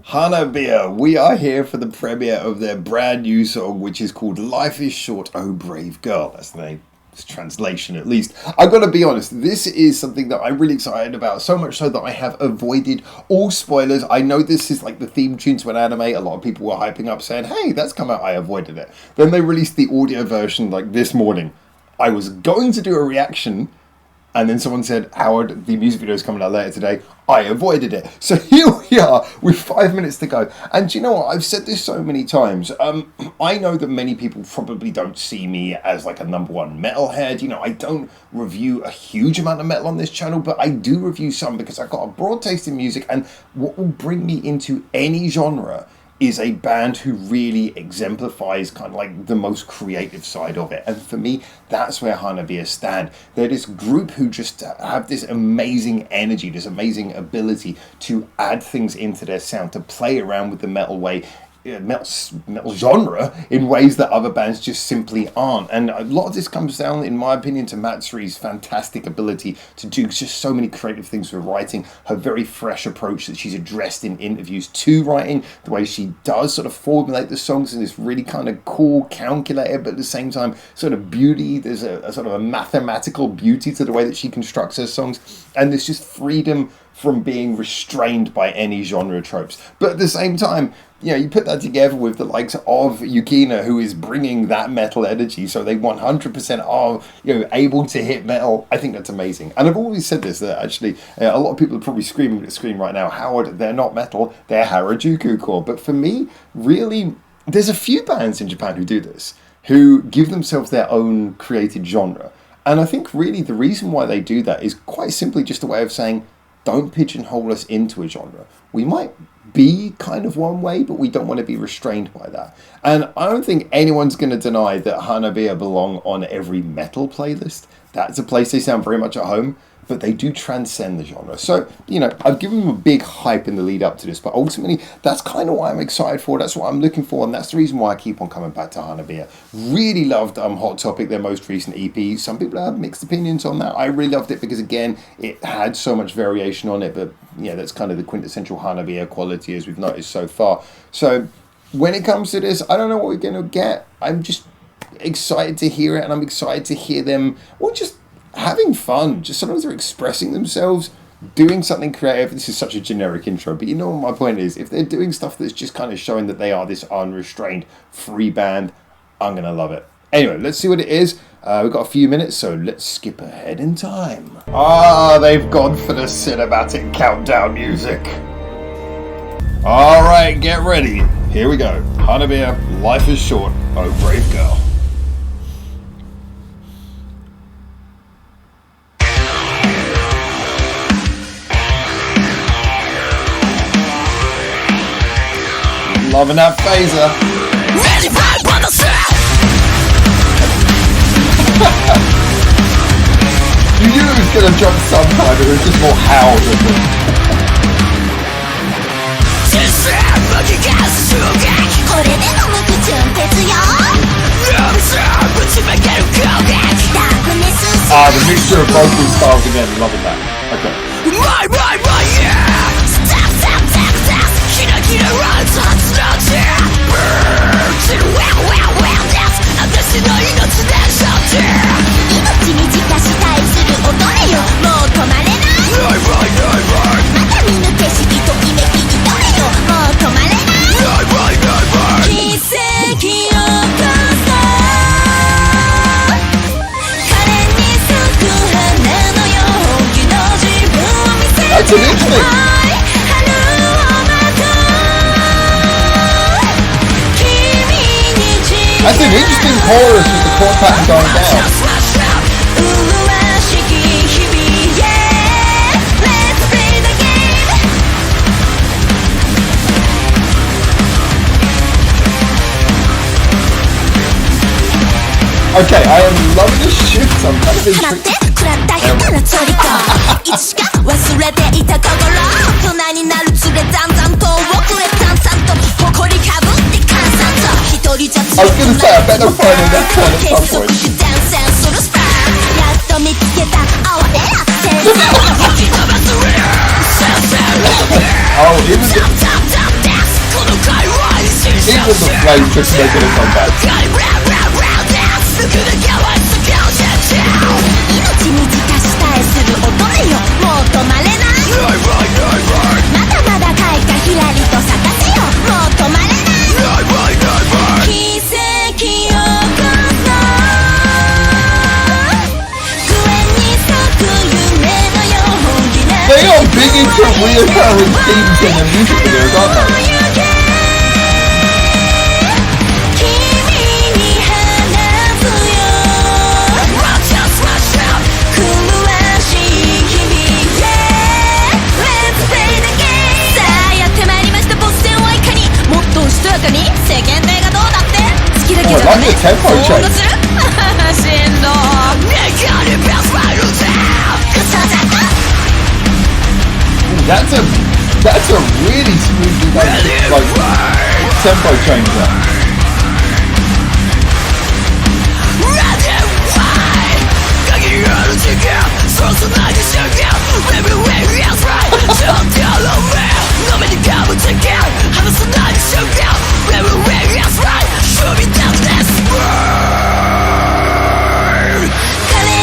Hana-Bia, we are here for the premiere of their brand new song, which is called Life is Short, Oh Brave Girl. That's the name. It's translation, at least. I've got to be honest, this is something that I'm really excited about, so much so that I have avoided all spoilers. I know this is like the theme tune to an anime. A lot of people were hyping up saying, hey, that's come out. I avoided it. Then they released the audio version like this morning. I was going to do a reaction, and then someone said, Howard, the music video is coming out later today. I avoided it. So here we are with 5 minutes to go. And do you know what? I've said this so many times. I know that many people probably don't see me as like a #1 metalhead. You know, I don't review a huge amount of metal on this channel, but I do review some because I've got a broad taste in music. And what will bring me into any genre is a band who really exemplifies kind of like the most creative side of it. And for me, that's where Hana-Bia stand. They're this group who just have this amazing energy, this amazing ability to add things into their sound, to play around with the metal genre in ways that other bands just simply aren't. And a lot of this comes down, in my opinion, to Matsuri's fantastic ability to do just so many creative things with writing, her very fresh approach that she's addressed in interviews to writing, the way she does sort of formulate the songs in this really kind of cool, calculated, but at the same time sort of beauty. There's a sort of a mathematical beauty to the way that she constructs her songs, and there's just freedom from being restrained by any genre tropes. But at the same time, you know, you put that together with the likes of Yukina, who is bringing that metal energy, so they 100% are, you know, able to hit metal. I think that's amazing. And I've always said this, that actually a lot of people are probably screaming at the screen right now, Howard, they're not metal, they're Harajuku core. But for me, really, there's a few bands in Japan who do this, who give themselves their own created genre. And I think really the reason why they do that is quite simply just a way of saying, don't pigeonhole us into a genre. We might be kind of one way, but we don't want to be restrained by that. And I don't think anyone's going to deny that Hana-Bia belong on every metal playlist. That's a place they sound very much at home, but they do transcend the genre. So, you know, I've given them a big hype in the lead up to this, but ultimately, that's kind of what I'm excited for. That's what I'm looking for, and that's the reason why I keep on coming back to Hana-Bia. Really loved Hot Topic, their most recent EP. Some people have mixed opinions on that. I really loved it because, again, it had so much variation on it, but, yeah, that's kind of the quintessential Hana-Bia quality as we've noticed so far. So, when it comes to this, I don't know what we're going to get. I'm just excited to hear it, and I'm excited to hear them, well, just having fun, just sometimes they're expressing themselves, doing something creative. This is such a generic intro, but you know what my point is. If they're doing stuff that's just kind of showing that they are this unrestrained, free band, I'm going to love it. Anyway, let's see what it is. We've got a few minutes, so let's skip ahead in time. They've gone for the cinematic countdown music. All right, get ready. Here we go. Hana-Bia, Life is Short, Oh Brave Girl. Loving that phaser. You knew it was going to jump sometime, it was just more howl than this. The mixture of both these styles again, loving that. Okay. That's an interesting. That's an interesting chorus with the chord pattern going down. Okay, I am loving this shift. I'm kind of intrigued. I was gonna say, I bet they're finding that kind of some point. Oh, even the Even the flames are making a comeback. 命に自家下へする乙女よもう止まれないまだまだ開花ひらりと咲かせよもう止まれない奇跡よこそクエンに咲く夢のようにな They are big into reoccurring themes in the music videos, aren't they? 世間体がどうだって好きだけじゃダメそうするしんどThat's a really smoothly done like tempo change there.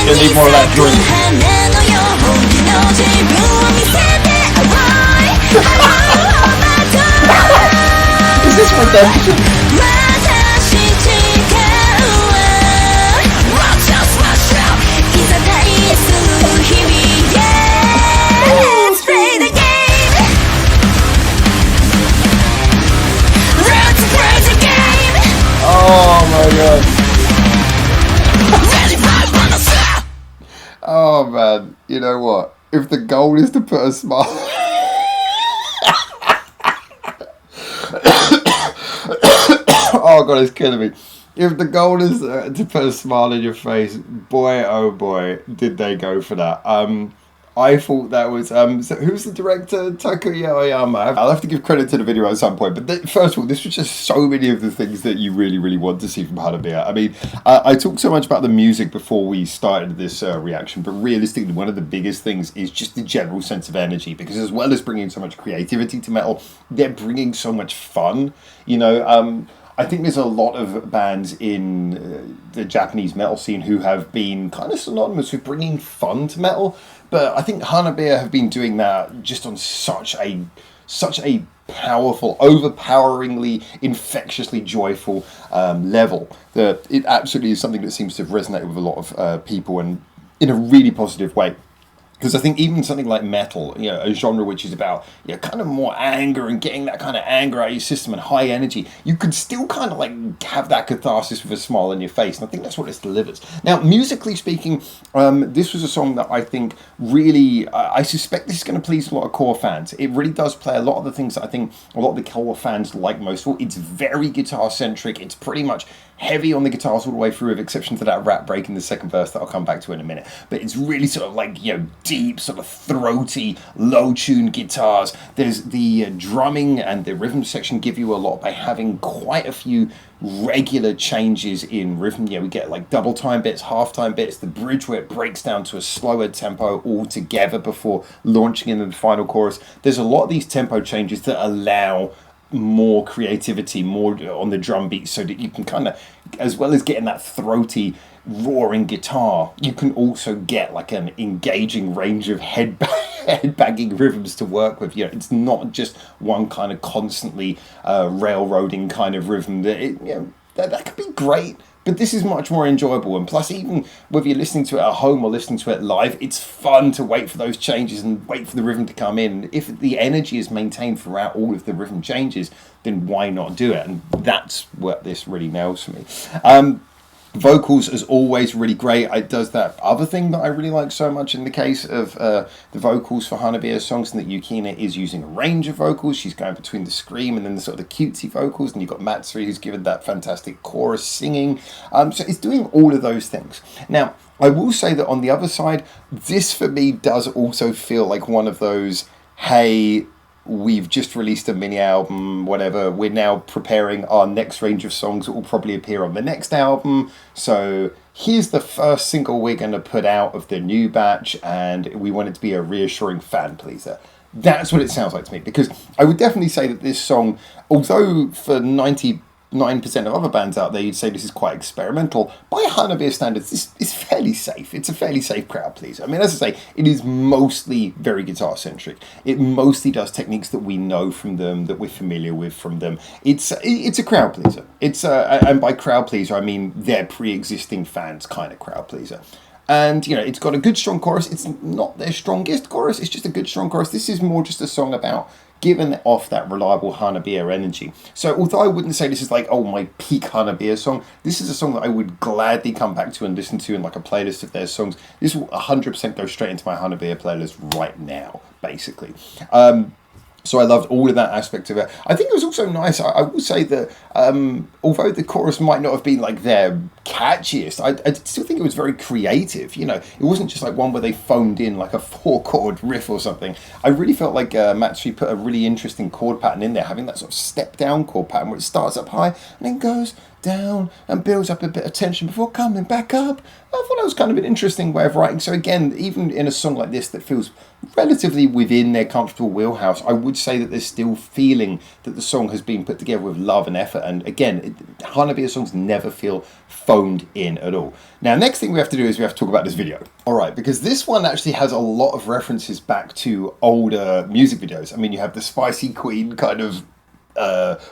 You need more of that drink. Is this redemption? Let's play the game. Let's play the game. Oh my god. Oh man, you know what? If the goal is to put a smile... Oh god, it's killing me. If the goal is to put a smile on your face, boy oh boy, did they go for that. I thought that was, so who's the director? Takuya Oyama. I'll have to give credit to the video at some point, but first of all, this was just so many of the things that you really, really want to see from Hanabiya. I mean, I talked so much about the music before we started this reaction, but realistically, one of the biggest things is just the general sense of energy, because as well as bringing so much creativity to metal, they're bringing so much fun, you know. I think there's a lot of bands in the Japanese metal scene who have been kind of synonymous with bringing fun to metal, but I think Hanabiya have been doing that just on such a powerful, overpoweringly, infectiously joyful level that it absolutely is something that seems to have resonated with a lot of people, and in a really positive way. Because I think even something like metal, you know, a genre which is about, you know, kind of more anger and getting that kind of anger out of your system and high energy, you could still kind of like have that catharsis with a smile on your face. And I think that's what this delivers. Now, musically speaking, this was a song that I think really, I suspect this is going to please a lot of core fans. It really does play a lot of the things that I think a lot of the core fans like most. It's very guitar centric. It's pretty much heavy on the guitars all the way through, with exception to that rap break in the second verse that I'll come back to in a minute. But it's really sort of like, you know, deep, sort of throaty, low-tuned guitars. There's the drumming and the rhythm section give you a lot by having quite a few regular changes in rhythm. You know, we get like double time bits, half time bits, the bridge where it breaks down to a slower tempo altogether before launching into the final chorus. There's a lot of these tempo changes that allow more creativity, more on the drum beat, so that you can kind of, as well as getting that throaty roaring guitar, you can also get like an engaging range of headbanging rhythms to work with. You know, it's not just one kind of constantly railroading kind of rhythm. That you know, that could be great, but this is much more enjoyable. And plus, even whether you're listening to it at home or listening to it live, it's fun to wait for those changes and wait for the rhythm to come in. If the energy is maintained throughout all of the rhythm changes, then why not do it? And that's what this really nails for me. Vocals, as always, really great. It does that other thing that I really like so much in the case of the vocals for Hanabiya's songs, and that Yukina is using a range of vocals. She's going between the scream and then the sort of the cutesy vocals, and you've got Matsuri who's given that fantastic chorus singing. So it's doing all of those things. Now, I will say that on the other side, this for me does also feel like one of those, hey, we've just released a mini album, whatever, we're now preparing our next range of songs that will probably appear on the next album, so here's the first single we're going to put out of the new batch, and we want it to be a reassuring fan pleaser. That's what it sounds like to me, because I would definitely say that this song, although for 90% 99% of other bands out there, you'd say this is quite experimental. By Hanabiya standards, this is fairly safe. It's a fairly safe crowd pleaser. I mean, as I say, it is mostly very guitar-centric. It mostly does techniques that we know from them, that we're familiar with from them. It's a crowd pleaser. And by crowd pleaser, I mean their pre-existing fans kind of crowd pleaser. And, you know, it's got a good, strong chorus. It's not their strongest chorus. It's just a good, strong chorus. This is more just a song about giving off that reliable Hanabiya energy. So although I wouldn't say this is like, oh, my peak Hanabiya song, this is a song that I would gladly come back to and listen to in like a playlist of their songs. This will 100% go straight into my Hanabiya playlist right now, basically. So I loved all of that aspect of it. I think it was also nice. I will say that although the chorus might not have been like their catchiest, I still think it was very creative. You know, it wasn't just like one where they phoned in like a 4-chord riff or something. I really felt like Matsuri put a really interesting chord pattern in there, having that sort of step down chord pattern where it starts up high and then goes down and builds up a bit of tension before coming back up. I thought that was kind of an interesting way of writing. So again, even in a song like this that feels relatively within their comfortable wheelhouse, I would say that there's still feeling that the song has been put together with love and effort. And again, Hanabiya songs never feel phoned in at all. Now, next thing we have to do is we have to talk about this video. All right, because this one actually has a lot of references back to older music videos. I mean, you have the Spicy Queen kind of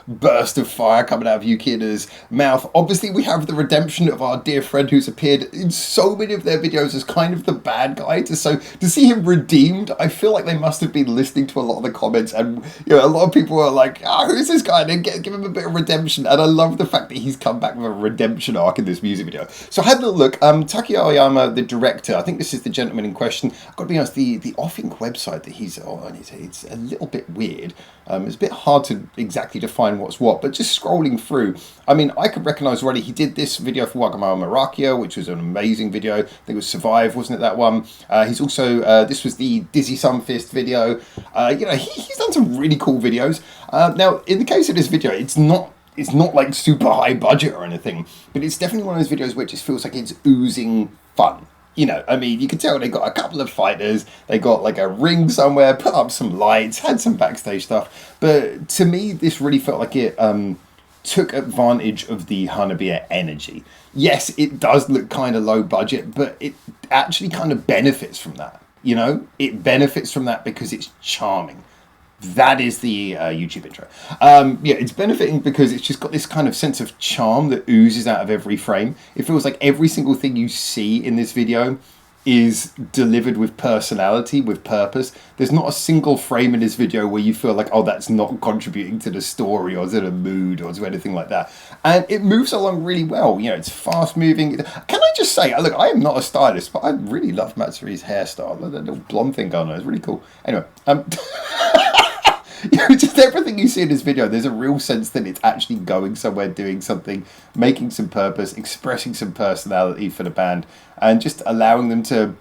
burst of fire coming out of Yukida's mouth. Obviously, we have the redemption of our dear friend who's appeared in so many of their videos as kind of the bad guy. So to see him redeemed, I feel like they must have been listening to a lot of the comments, and you know, a lot of people were like, who's this guy? And give him a bit of redemption. And I love the fact that he's come back with a redemption arc in this music video. So I had a little look. Takuya Aoyama, the director, I think this is the gentleman in question. I've got to be honest, the Offink website that he's on, it's a little bit weird. It's a bit hard to exactly define what's what, but just scrolling through, I mean, I could recognize already he did this video for Wagamawa Marakia, which was an amazing video. I think it was Survive, wasn't it, that one? He's also, this was the Dizzy Sunfist video. You know, he's done some really cool videos. Now, in the case of this video, it's not like super high budget or anything, but it's definitely one of those videos where it just feels like it's oozing fun. You know, I mean, you can tell they got a couple of fighters, they got like a ring somewhere, put up some lights, had some backstage stuff. But to me, this really felt like it took advantage of the Hanabiya energy. Yes, it does look kind of low budget, but it actually kind of benefits from that. You know, it benefits from that because it's charming. That is the YouTube intro. Yeah, it's benefiting because it's just got this kind of sense of charm that oozes out of every frame. It feels like every single thing you see in this video is delivered with personality, with purpose. There's not a single frame in this video where you feel like, oh, that's not contributing to the story or to the mood or to anything like that. And it moves along really well. You know, it's fast moving. Can I just say, look, I am not a stylist, but I really love Matsuri's hairstyle. That little blonde thing going on is really cool. Anyway, you know, just everything you see in this video, there's a real sense that it's actually going somewhere, doing something, making some purpose, expressing some personality for the band, and just allowing them to,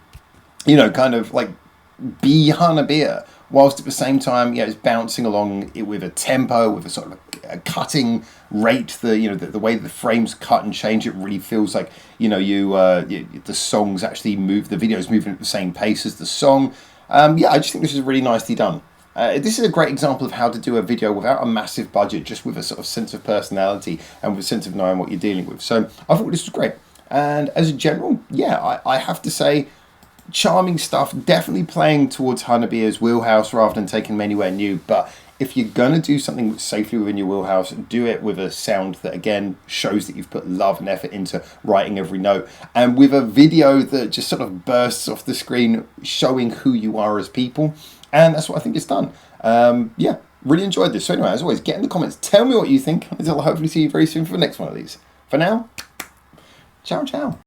you know, kind of like be Hanabiya, whilst at the same time, you know, it's bouncing along it with a tempo, with a sort of a cutting rate. The way the frames cut and change, it really feels like, you know, the songs actually move, the video's moving at the same pace as the song. Yeah, I just think this is really nicely done. This is a great example of how to do a video without a massive budget, just with a sort of sense of personality and with a sense of knowing what you're dealing with. So I thought this was great. And as a general, yeah, I have to say, charming stuff, definitely playing towards Hanabiya's wheelhouse rather than taking them anywhere new. But if you're going to do something safely within your wheelhouse, do it with a sound that, again, shows that you've put love and effort into writing every note. And with a video that just sort of bursts off the screen, showing who you are as people. And that's what I think it's done. Yeah, really enjoyed this. So anyway, as always, get in the comments. Tell me what you think. I'll hopefully see you very soon for the next one of these. For now, ciao, ciao.